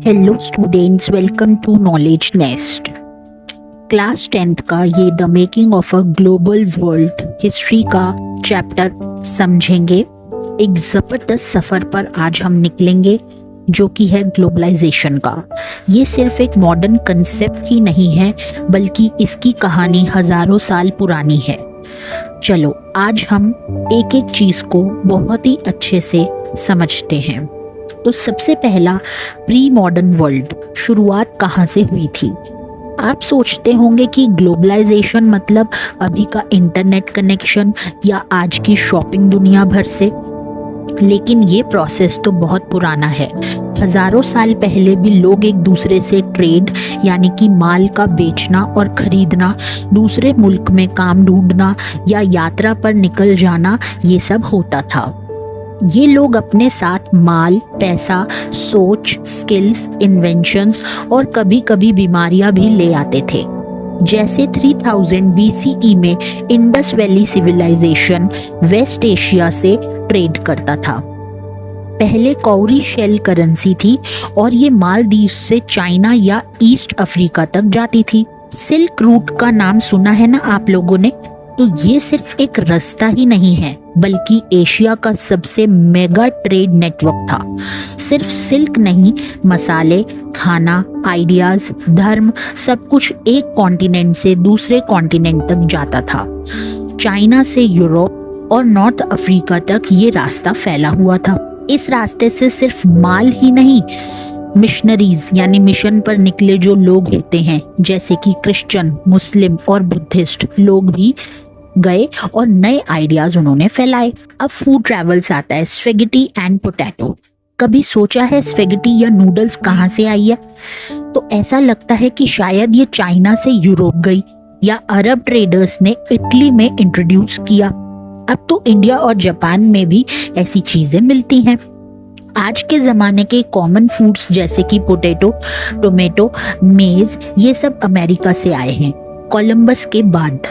Hello students, welcome to knowledge nest. Class 10th का ये the making of a global world history का chapter समझेंगे। एक ज़बरदस्त सफ़र पर आज हम निकलेंगे जो कि है ग्लोबलाइजेशन का। ये सिर्फ एक मॉडर्न कंसेप्ट ही नहीं है बल्कि इसकी कहानी हज़ारों साल पुरानी है। चलो आज हम एक एक चीज़ को बहुत ही अच्छे से समझते हैं। तो सबसे पहला, प्री मॉडर्न वर्ल्ड शुरुआत कहाँ से हुई थी? आप सोचते होंगे कि ग्लोबलाइजेशन मतलब अभी का इंटरनेट कनेक्शन या आज की शॉपिंग दुनिया भर से, लेकिन ये प्रोसेस तो बहुत पुराना है। हजारों साल पहले भी लोग एक दूसरे से ट्रेड यानी कि माल का बेचना और खरीदना, दूसरे मुल्क में काम ढूंढना या यात्रा पर निकल जाना, ये सब होता था। ये लोग अपने साथ माल, पैसा, सोच, स्किल्स, इन्वेंशंस और कभी कभी बीमारियां भी ले आते थे। जैसे 3000 BCE में Indus Valley civilisation West Asia से ट्रेड करता था। पहले कौरी शेल करेंसी थी और ये मालदीव से चाइना या ईस्ट अफ्रीका तक जाती थी। सिल्क रूट का नाम सुना है ना आप लोगों ने? तो ये सिर्फ एक रास्ता ही नहीं है बल्कि एशिया का सबसे मेगा ट्रेड नेटवर्क था। सिर्फ सिल्क नहीं, मसाले, खाना, आइडियाज, धर्म, सब कुछ एक कॉन्टिनेंट से दूसरे कॉन्टिनेंट तक जाता था। चाइना से यूरोप और नॉर्थ अफ्रीका तक ये रास्ता फैला हुआ था। इस रास्ते से सिर्फ माल ही नहीं, मिशनरीज यानी मिशन पर निकले जो लोग होते हैं जैसे कि क्रिश्चियन, मुस्लिम और बुद्धिस्ट लोग भी गए और नए आइडियाज उन्होंने फैलाए। अब फूड ट्रैवल्स आता है, स्पेगेटी एंड पोटैटो। कभी सोचा है स्पेगेटी या नूडल्स कहाँ से आई है? तो ऐसा लगता है कि शायद ये चाइना से यूरोप गई या अरब ट्रेडर्स ने इटली में इंट्रोड्यूस किया। अब तो इंडिया और जापान में भी ऐसी चीजें मिलती हैं। आज के ज़माने के कॉमन फूड्स जैसे कि पोटैटो, टोमेटो, मेज, ये सब अमेरिका से आए हैं कोलंबस के बाद।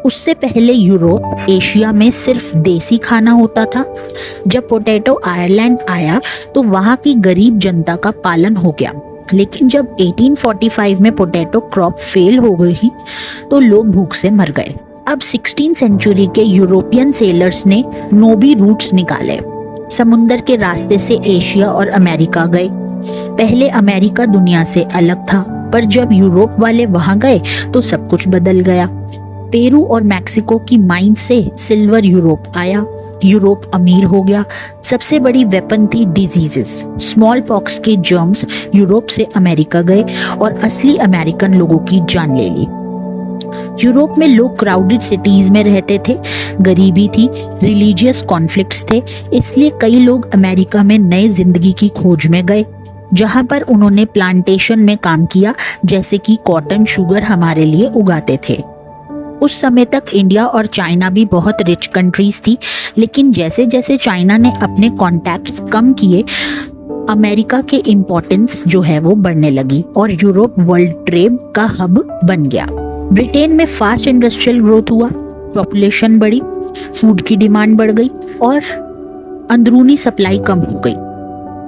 उससे पहले यूरोप, एशिया में सिर्फ देसी खाना होता था। जब पोटैटो आयरलैंड आया तो वहाँ की गरीब जनता का पालन हो गया, लेकिन जब 1845 में पोटैटो क्रॉप फेल हो गई तो लोग भूख से मर गए। अब 16th सेंचुरी के यूरोपियन सेलर्स ने नोबी रूट्स निकाले, समुंदर के रास्ते से एशिया और अमेरिका गए। पहले अमेरिका दुनिया से अलग था, पर जब यूरोप वाले वहां गए तो सब कुछ बदल गया। पेरू और मैक्सिको की माइन से सिल्वर यूरोप आया, यूरोप अमीर हो गया। सबसे बड़ी वेपन थी डिजीजेस। स्मॉल पॉक्स के जर्म्स यूरोप से अमेरिका गए और असली अमेरिकन लोगों की जान ले ली। यूरोप में लोग क्राउडेड सिटीज में रहते थे, गरीबी थी, रिलीजियस कॉन्फ्लिक्ट्स थे, इसलिए कई लोग अमेरिका में नए जिंदगी की खोज में गए, जहां पर उन्होंने प्लांटेशन में काम किया, जैसे कि कॉटन, शुगर हमारे लिए उगाते थे। उस समय तक इंडिया और चाइना भी बहुत रिच कंट्रीज थी, लेकिन जैसे जैसे चाइना ने अपने कॉन्टैक्ट्स कम किए, अमेरिका के इम्पोर्टेंस जो है वो बढ़ने लगी और यूरोप वर्ल्ड ट्रेड का हब बन गया। ब्रिटेन में फास्ट इंडस्ट्रियल ग्रोथ हुआ, पॉपुलेशन बढ़ी, फूड की डिमांड बढ़ गई और अंदरूनी सप्लाई कम हो गई।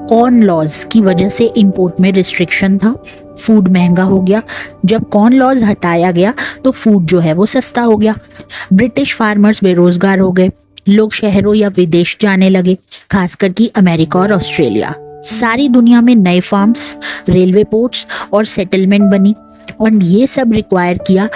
कॉर्न लॉज की वजह से इंपोर्ट में रिस्ट्रिक्शन था, फूड महंगा हो गया। जब कॉर्न लॉज हटाया गया तो फूड जो है वो सस्ता हो गया। ब्रिटिश फार्मर्स बेरोजगार हो गए, लोग शहरों या विदेश जाने लगे, खासकर कि अमेरिका और ऑस्ट्रेलिया। सारी दुनिया में नए फार्म्स, रेलवे पोर्ट्स और सेटलमेंट बनी और ये सब रिक्वायर किया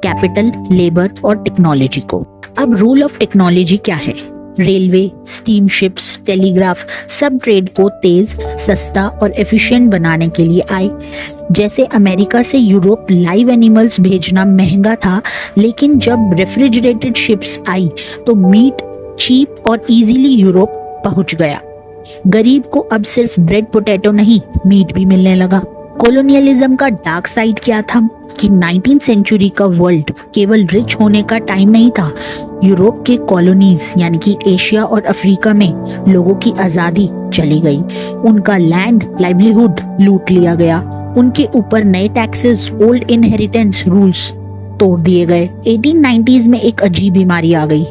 कैपिटल, लेबर और टेक्नोलॉजी को। अब रूल ऑफ टेक्नोलॉजी क्या है? रेलवे, स्टीम शिप्स, टेलीग्राफ सब ट्रेड को तेज, सस्ता और एफिशिएंट बनाने के लिए आए। जैसे अमेरिका से यूरोप लाइव एनिमल्स भेजना महंगा था, लेकिन जब रेफ्रिजरेटेड शिप्स आई तो मीट चीप और इजीली यूरोप पहुंच गया। गरीब को अब सिर्फ ब्रेड पोटैटो नहीं, मीट भी मिलने लगा। कॉलोनियलिज्म का डार्क साइड क्या था कि 19th सेंचुरी का वर्ल्ड केवल रिच होने का टाइम नहीं था। यूरोप के कॉलोनीज यानी कि एशिया और अफ्रीका में लोगों की आज़ादी चली गई, उनका लैंड, लाइवलीहुड लूट लिया गया, उनके ऊपर नए टैक्सेस, ओल्ड इनहेरिटेंस रूल्स तोड़ दिए गए। 1890s में एक अजीब बीमारी आ गई,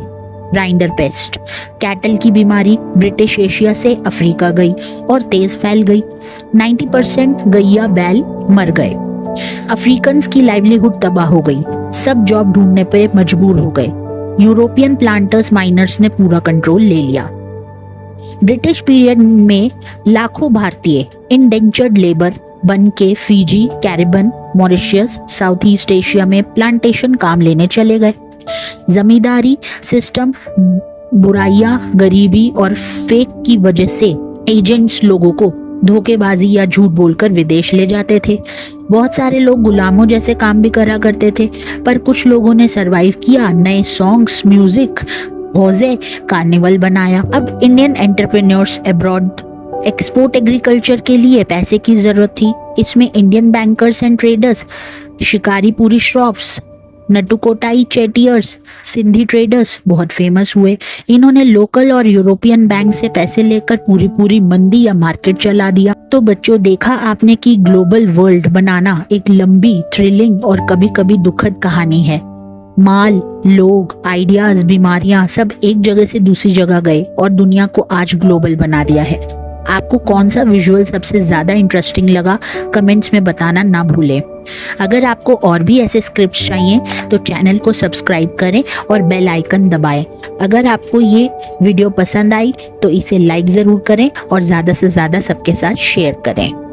राइंडर पेस्ट, कैटल की बीमारी ब्रिटिश एशिया से अफ्रीका गई और तेज फैल गई। 90% गैया बैल मर गए। अफ्रीकन्स की लाइवलीहुड तबाह हो गई, सब जॉब ढूंढने पे मजबूर हो गए। यूरोपियन प्लांटर्स माइनर्स ने पूरा कंट्रोल ले लिया। ब्रिटिश पीरियड में लाखों भारतीय इंडेंचर्ड लेबर बन के Fiji, Caribbean, Mauritius, South East Asia में प्लांटेशन काम लेने चले गए। जमींदारी सिस्टम, बुराइयां, गरीबी और फेक की वजह से एजेंट्स लोगों को धोखेबाजी या झूठ बोलकर विदेश ले जाते थे। बहुत सारे लोग गुलामों जैसे काम भी करा करते थे, पर कुछ लोगों ने सरवाइव किया, नए सॉन्ग्स, म्यूजिक, हौजे, कार्निवल बनाया। अब Indian entrepreneurs abroad export agriculture के लिए पैसे की जरूरत थी। इसमें Indian bankers and traders, Shikarpuri Shroffs, Nattukottai Chettiars, Sindhi traders बहुत फेमस हुए। इन्होंने लोकल और यूरोपियन बैंक से पैसे लेकर पूरी मंदी या मार्केट चला दिया। तो बच्चों, देखा आपने कि ग्लोबल वर्ल्ड बनाना एक लंबी, थ्रिलिंग और कभी कभी दुखद कहानी है। माल, लोग, आइडियाज, बीमारियां सब एक जगह से दूसरी जगह गए और दुनिया को आज ग्लोबल बना दिया है। आपको कौन सा विजुअल सबसे ज्यादा इंटरेस्टिंग लगा, कमेंट्स में बताना ना भूलें। अगर आपको और भी ऐसे स्क्रिप्ट्स चाहिए तो चैनल को सब्सक्राइब करें और बेल आइकन दबाएं। अगर आपको ये वीडियो पसंद आई तो इसे लाइक ज़रूर करें और ज़्यादा से ज़्यादा सबके साथ शेयर करें।